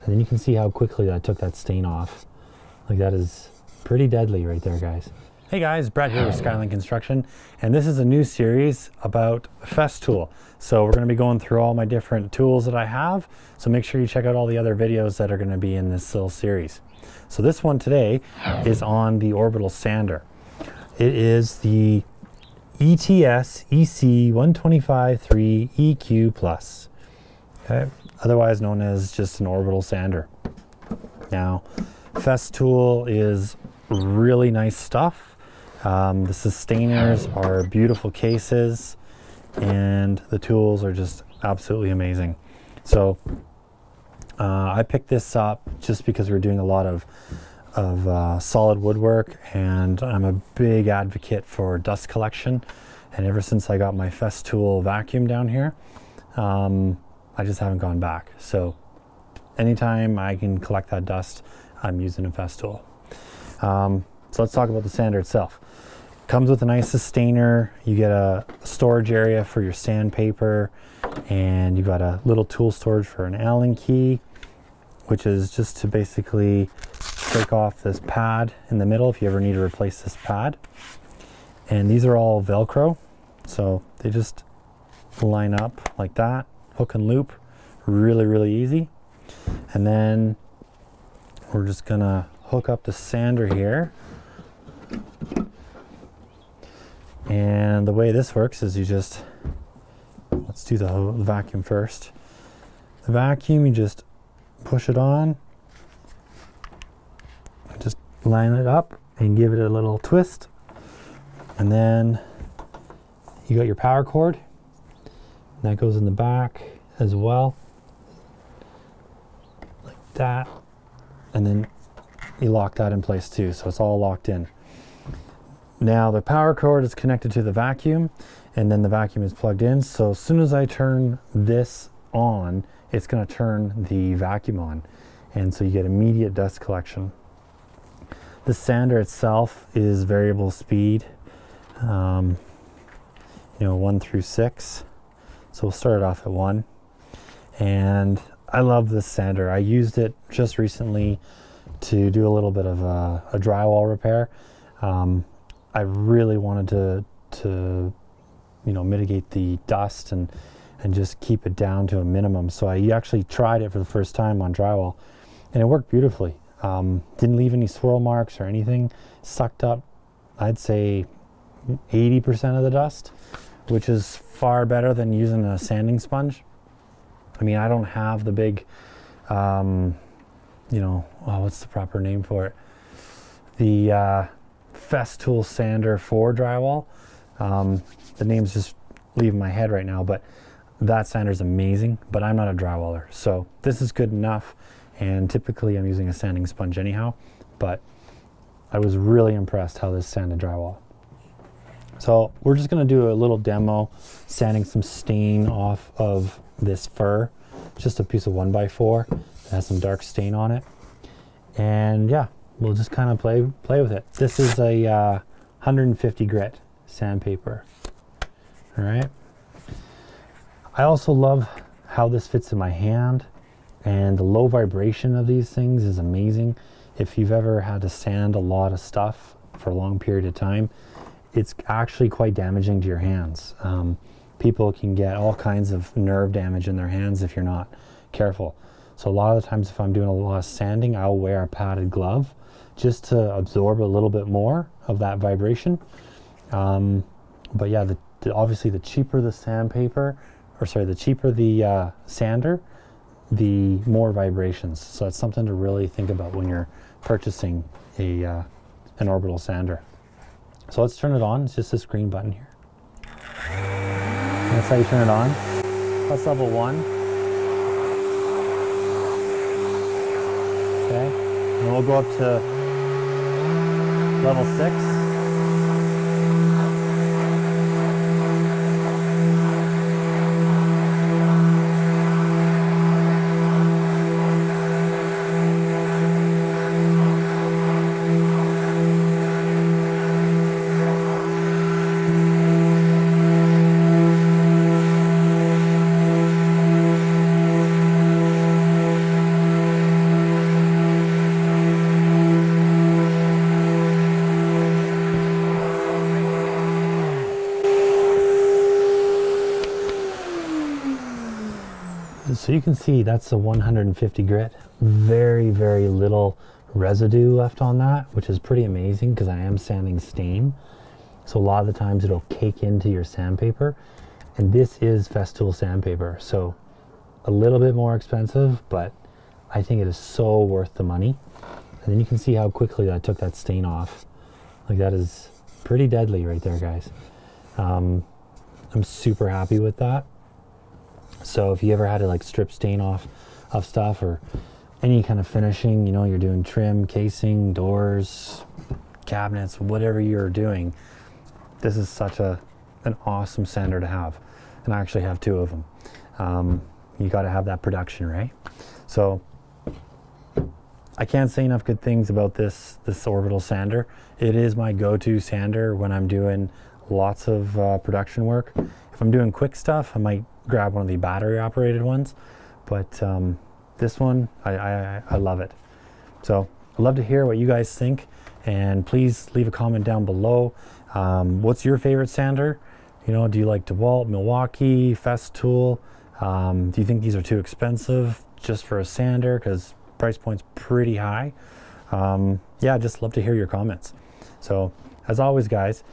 And then you can see how quickly I took that stain off. Like, that is pretty deadly right there, guys. Hey guys, Brett here with Skyline Construction, and this is a new series about Festool. So we're going to be going through all my different tools that I have, so make sure you check out all the other videos that are going to be in this little series. So this one today is on the Orbital sander. It is the ETS EC125 3 EQ Plus, okay? Otherwise known as just an Orbital sander. Now, Festool is really nice stuff. The sustainers are beautiful cases, and the tools are just absolutely amazing. So I picked this up just because we're doing a lot of solid woodwork, and I'm a big advocate for dust collection. And ever since I got my Festool vacuum down here, I just haven't gone back. So anytime I can collect that dust, I'm using a Festool. So let's talk about the sander itself. Comes with a nice sustainer. You get a storage area for your sandpaper, and you got a little tool storage for an Allen key, which is just to basically take off this pad in the middle if you ever need to replace this pad. And these are all Velcro, so they just line up like that, hook and loop, really easy. And then we're just gonna hook up the sander here. And the way this works is you just, let's do the vacuum first. The vacuum, you just push it on, just line it up and give it a little twist. And then you got your power cord, and that goes in the back as well, like that. And then you lock that in place too, so it's all locked in. Now the power cord is connected to the vacuum, and then the vacuum is plugged in. So as soon as I turn this on, it's going to turn the vacuum on, and so you get immediate dust collection. The sander itself is variable speed, you know, 1 through 6. So we'll start it off at 1. And I love this sander. I used it just recently to do a little bit of a drywall repair. I really wanted to you know, mitigate the dust and just keep it down to a minimum. So I actually tried it for the first time on drywall, and it worked beautifully. Didn't leave any swirl marks or anything. Sucked up, I'd say 80% of the dust, which is far better than using a sanding sponge. I mean, I don't have the big, you know, what's the proper name for it? The Festool sander for drywall. The name's just leaving my head right now, but that sander is amazing, but I'm not a drywaller, so this is good enough. And typically I'm using a sanding sponge anyhow, but I was really impressed how this sanded drywall. So we're just going to do a little demo sanding some stain off of this fur. Just a piece of 1x4 that has some dark stain on it, and yeah, we'll just kind of play with it. This is a 150 grit sandpaper. All right. I also love how this fits in my hand, and the low vibration of these things is amazing. If you've ever had to sand a lot of stuff for a long period of time, it's actually quite damaging to your hands. People can get all kinds of nerve damage in their hands if you're not careful. So a lot of the times if I'm doing a lot of sanding, I'll wear a padded glove just to absorb a little bit more of that vibration. But yeah, obviously the cheaper the sandpaper, or sorry, the cheaper the sander, the more vibrations. So that's something to really think about when you're purchasing an Orbital sander. So let's turn it on. It's just this green button here. That's how you turn it on. That's level 1. Okay, and we'll go up to level 6. So you can see that's a 150 grit. Very, very little residue left on that, which is pretty amazing because I am sanding stain. So a lot of the times it'll cake into your sandpaper. And this is Festool sandpaper. So a little bit more expensive, but I think it is so worth the money. And then you can see how quickly I took that stain off. Like, that is pretty deadly right there, guys. I'm super happy with that. So if you ever had to like strip stain off of stuff or any kind of finishing, you know, you're doing trim, casing, doors, cabinets, whatever you're doing, this is such an awesome sander to have. And I actually have 2 of them. You got to have that production, right? So I can't say enough good things about this Orbital sander. It is my go-to sander when I'm doing lots of production work. If I'm doing quick stuff, I might grab one of the battery operated ones, but this one, I love it. So I'd love to hear what you guys think, and please leave a comment down below. What's your favorite sander? You know, do you like DeWalt, Milwaukee, Festool? Do you think these are too expensive just for a sander? Because price point's pretty high. Yeah, just love to hear your comments. So as always, guys,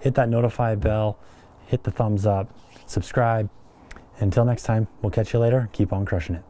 hit that notify bell, hit the thumbs up, subscribe. Until next time, we'll catch you later. Keep on crushing it.